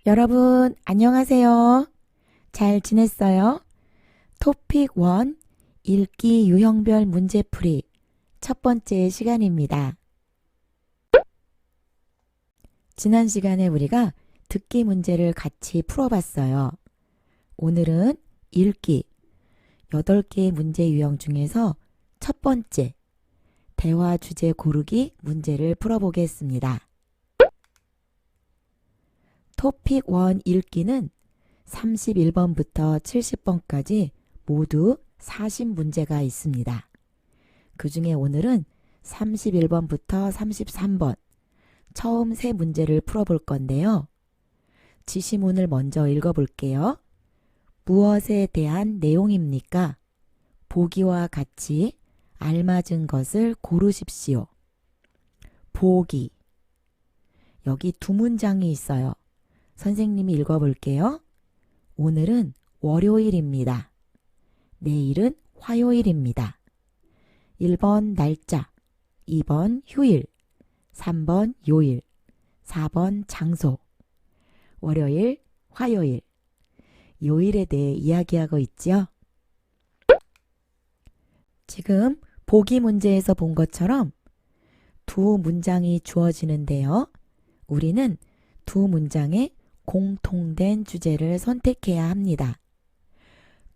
여러분, 안녕하세요. 잘 지냈어요? 토픽 1 읽기 유형별 문제풀이 첫 번째 시간입니다. 지난 시간에 우리가 듣기 문제를 같이 풀어봤어요. 오늘은 읽기 8개의 문제 유형 중에서 첫 번째 대화 주제 고르기 문제를 풀어보겠습니다. 토픽 1 읽기는 31번부터 70번까지 모두 40문제가 있습니다. 그 중에 오늘은 31번부터 33번 처음 3문제를 풀어볼 건데요. 지시문을 먼저 읽어볼게요. 무엇에 대한 내용입니까? 보기와 같이 알맞은 것을 고르십시오. 보기. 여기 2문장이 있어요. 선생님이 읽어볼게요. 오늘은 월요일입니다. 내일은 화요일입니다. 1번 날짜, 2번 휴일, 3번 요일, 4번 장소. 월요일, 화요일, 요일에 대해 이야기하고 있죠. 지금 보기 문제에서 본 것처럼 2문장이 주어지는데요. 우리는 2문장에 공통된 주제를 선택해야 합니다.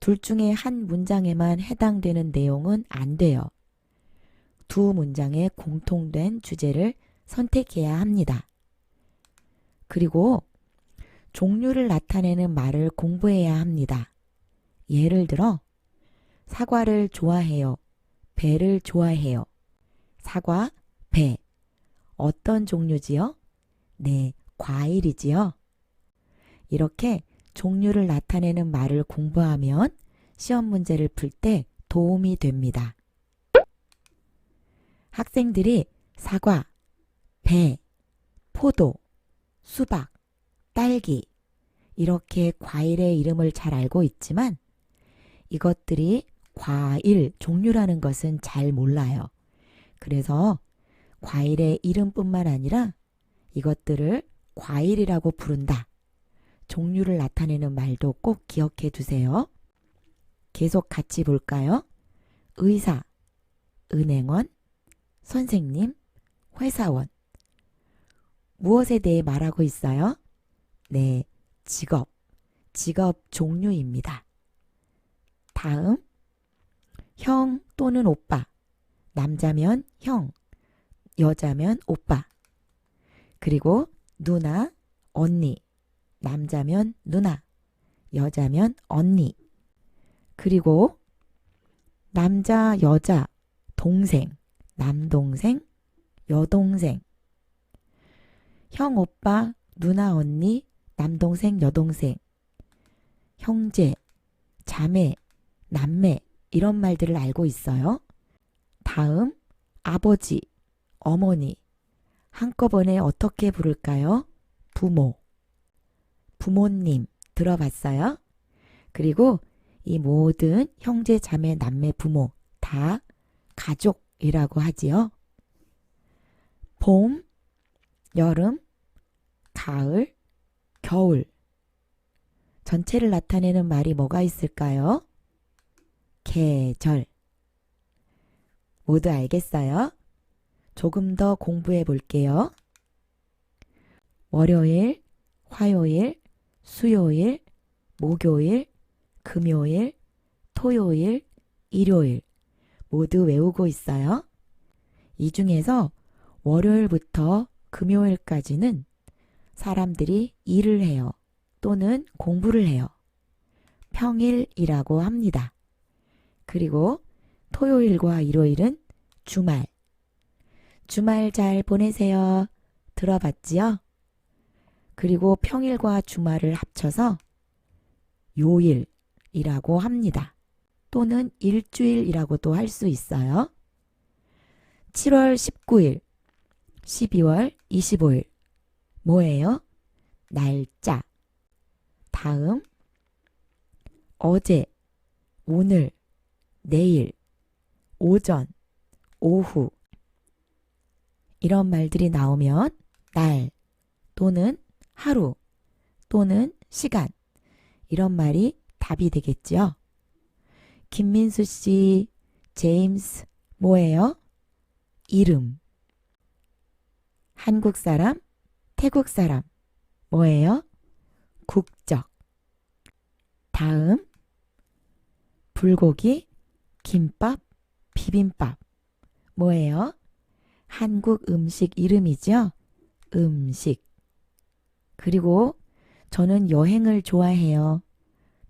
둘 중에 한 문장에만 해당되는 내용은 안 돼요. 2문장에 공통된 주제를 선택해야 합니다. 그리고 종류를 나타내는 말을 공부해야 합니다. 예를 들어 사과를 좋아해요. 배를 좋아해요. 사과, 배. 어떤 종류지요? 네, 과일이지요. 이렇게 종류를 나타내는 말을 공부하면 시험 문제를 풀 때 도움이 됩니다. 학생들이 사과, 배, 포도, 수박, 딸기 이렇게 과일의 이름을 잘 알고 있지만 이것들이 과일 종류라는 것은 잘 몰라요. 그래서 과일의 이름뿐만 아니라 이것들을 과일이라고 부른다. 종류를 나타내는 말도 꼭 기억해 두세요. 계속 같이 볼까요? 의사, 은행원, 선생님, 회사원. 무엇에 대해 말하고 있어요? 네, 직업, 직업 종류입니다. 다음, 형 또는 오빠. 남자면 형, 여자면 오빠. 그리고 누나, 언니. 남자면 누나, 여자면 언니. 그리고 남자, 여자, 동생, 남동생, 여동생. 형, 오빠, 누나, 언니, 남동생, 여동생. 형제, 자매, 남매 이런 말들을 알고 있어요. 다음, 아버지, 어머니. 한꺼번에 어떻게 부를까요? 부모. 부모님 들어봤어요? 그리고 이 모든 형제, 자매, 남매, 부모 다 가족이라고 하지요. 봄, 여름, 가을, 겨울. 전체를 나타내는 말이 뭐가 있을까요? 계절. 모두 알겠어요? 조금 더 공부해 볼게요. 월요일, 화요일, 수요일, 목요일, 금요일, 토요일, 일요일 모두 외우고 있어요. 이 중에서 월요일부터 금요일까지는 사람들이 일을 해요. 또는 공부를 해요. 평일이라고 합니다. 그리고 토요일과 일요일은 주말. 주말 잘 보내세요. 들어봤지요? 그리고 평일과 주말을 합쳐서 요일이라고 합니다. 또는 일주일이라고도 할 수 있어요. 7월 19일, 12월 25일. 뭐예요? 날짜. 다음, 어제, 오늘, 내일, 오전, 오후. 이런 말들이 나오면 날 또는 하루, 또는 시간. 이런 말이 답이 되겠죠. 김민수 씨, 제임스, 뭐예요? 이름. 한국 사람, 태국 사람, 뭐예요? 국적. 다음, 불고기, 김밥, 비빔밥, 뭐예요? 한국 음식 이름이죠? 음식. 그리고 저는 여행을 좋아해요.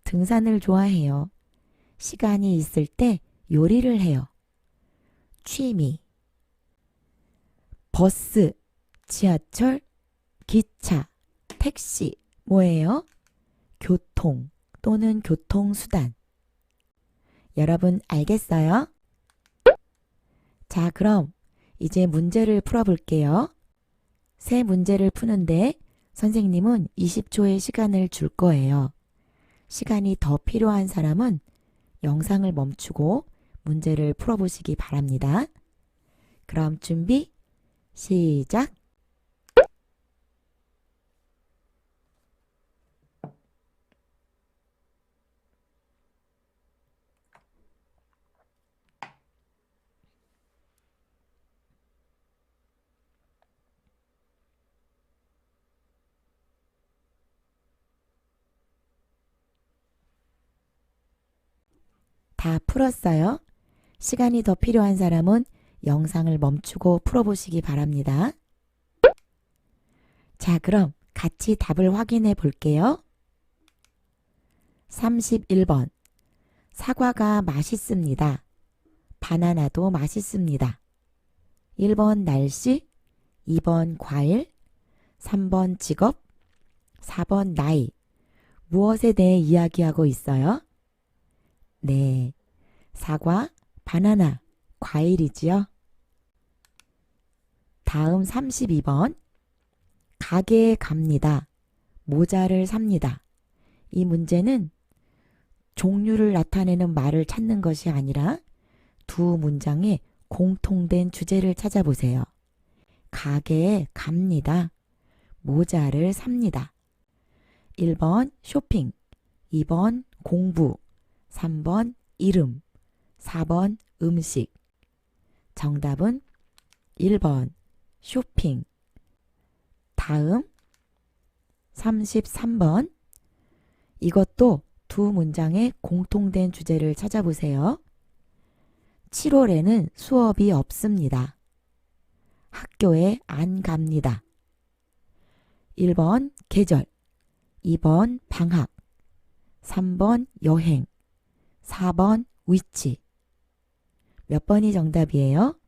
등산을 좋아해요. 시간이 있을 때 요리를 해요. 취미. 버스, 지하철, 기차, 택시, 뭐예요? 교통 또는 교통수단. 여러분 알겠어요? 자, 그럼 이제 문제를 풀어볼게요. 세 문제를 푸는데 선생님은 20초의 시간을 줄 거예요. 시간이 더 필요한 사람은 영상을 멈추고 문제를 풀어보시기 바랍니다. 그럼 준비, 시작! 다 풀었어요? 시간이 더 필요한 사람은 영상을 멈추고 풀어보시기 바랍니다. 자, 그럼 같이 답을 확인해 볼게요. 31번. 사과가 맛있습니다. 바나나도 맛있습니다. 1번 날씨, 2번 과일, 3번 직업, 4번 나이. 무엇에 대해 이야기하고 있어요? 네, 사과, 바나나, 과일이지요. 다음 32번. 가게에 갑니다. 모자를 삽니다. 이 문제는 종류를 나타내는 말을 찾는 것이 아니라 두 문장의 공통된 주제를 찾아보세요. 가게에 갑니다. 모자를 삽니다. 1번 쇼핑, 2번 공부, 3번 이름, 4번 음식. 정답은 1번 쇼핑. 다음 33번. 이것도 두 문장의 공통된 주제를 찾아보세요. 7월에는 수업이 없습니다. 학교에 안 갑니다. 1번 계절, 2번 방학, 3번 여행, 4번 위치. 몇 번이 정답이에요?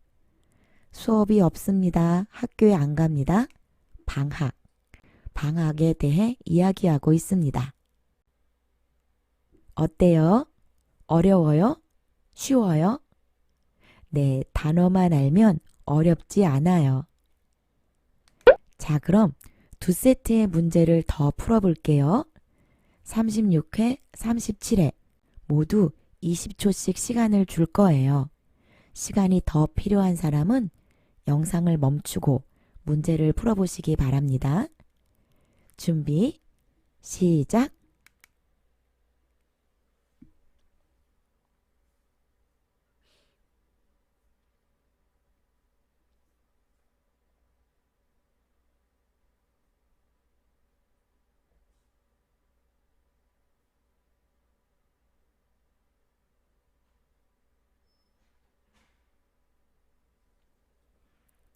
수업이 없습니다. 학교에 안 갑니다. 방학. 방학에 대해 이야기하고 있습니다. 어때요? 어려워요? 쉬워요? 네, 단어만 알면 어렵지 않아요. 자, 그럼 두 세트의 문제를 더 풀어볼게요. 36회, 37회 모두 20초씩 시간을 줄 거예요. 시간이 더 필요한 사람은 영상을 멈추고 문제를 풀어보시기 바랍니다. 준비, 시작!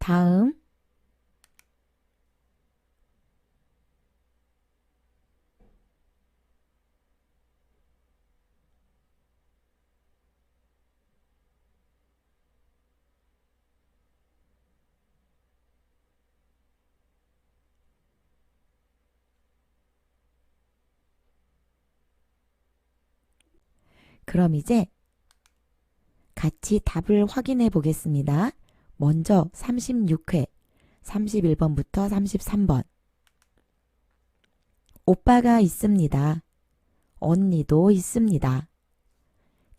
다음 그럼 이제 같이 답을 확인해 보겠습니다. 먼저 36회 31번부터 33번. 오빠가 있습니다. 언니도 있습니다.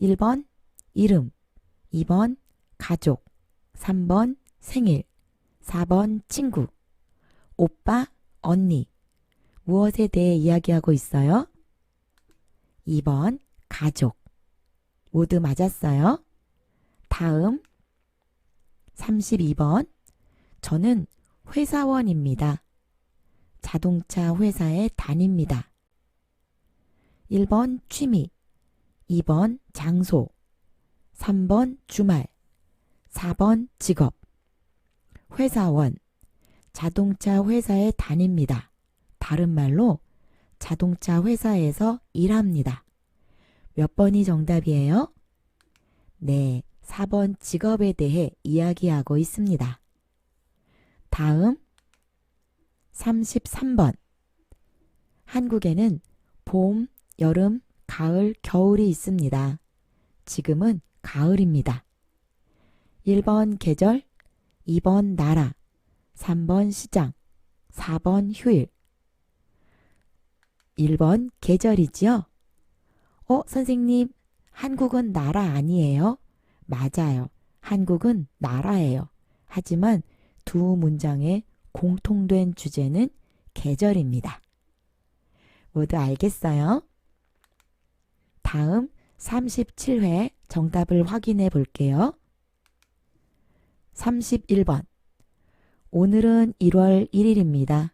1번 이름, 2번 가족, 3번 생일, 4번 친구. 오빠, 언니. 무엇에 대해 이야기하고 있어요? 2번 가족. 모두 맞았어요. 다음 32번. 저는 회사원입니다. 자동차 회사에 다닙니다. 1번 취미, 2번 장소, 3번 주말, 4번 직업. 회사원, 자동차 회사에 다닙니다. 다른 말로 자동차 회사에서 일합니다. 몇 번이 정답이에요? 네, 4번 직업에 대해 이야기하고 있습니다. 다음 33번. 한국에는 봄, 여름, 가을, 겨울이 있습니다. 지금은 가을입니다. 1번 계절, 2번 나라, 3번 시장, 4번 휴일. 1번 계절이지요? 선생님, 한국은 나라 아니에요? 맞아요. 한국은 나라예요. 하지만 두 문장의 공통된 주제는 계절입니다. 모두 알겠어요? 다음 37회 정답을 확인해 볼게요. 31번. 오늘은 1월 1일입니다.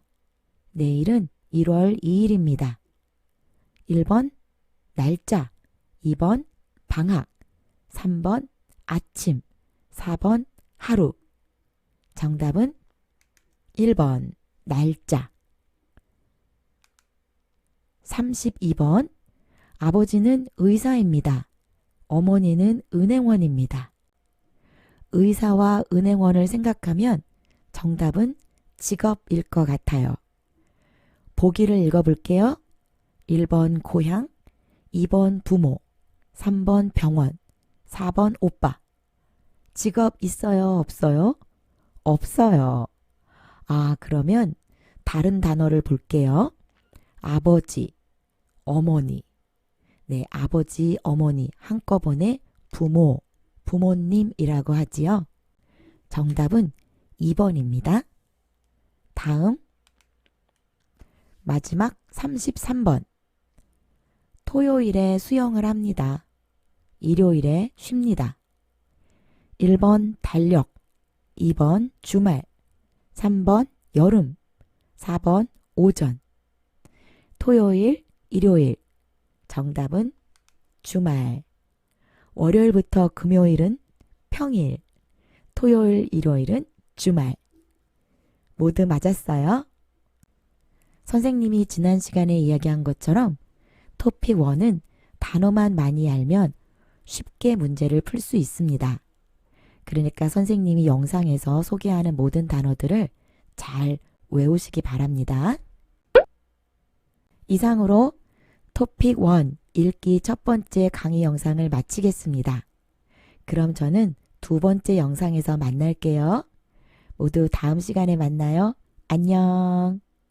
내일은 1월 2일입니다. 1번 날짜, 2번 방학, 3번 아침, 4번 하루. 정답은 1번 날짜. 32번. 아버지는 의사입니다. 어머니는 은행원입니다. 의사와 은행원을 생각하면 정답은 직업일 것 같아요. 보기를 읽어볼게요. 1번 고향, 2번 부모, 3번 병원, 4번 오빠. 직업 있어요, 없어요? 없어요. 그러면 다른 단어를 볼게요. 아버지, 어머니. 네, 아버지, 어머니 한꺼번에 부모, 부모님이라고 하지요. 정답은 2번입니다. 다음 마지막 33번. 토요일에 수영을 합니다. 일요일에 쉽니다. 1번 달력, 2번 주말, 3번 여름, 4번 오전. 토요일, 일요일. 정답은 주말. 월요일부터 금요일은 평일, 토요일, 일요일은 주말. 모두 맞았어요? 선생님이 지난 시간에 이야기한 것처럼 토픽 1은 단어만 많이 알면 쉽게 문제를 풀 수 있습니다. 그러니까 선생님이 영상에서 소개하는 모든 단어들을 잘 외우시기 바랍니다. 이상으로 토픽 1 읽기 첫 번째 강의 영상을 마치겠습니다. 그럼 저는 두 번째 영상에서 만날게요. 모두 다음 시간에 만나요. 안녕.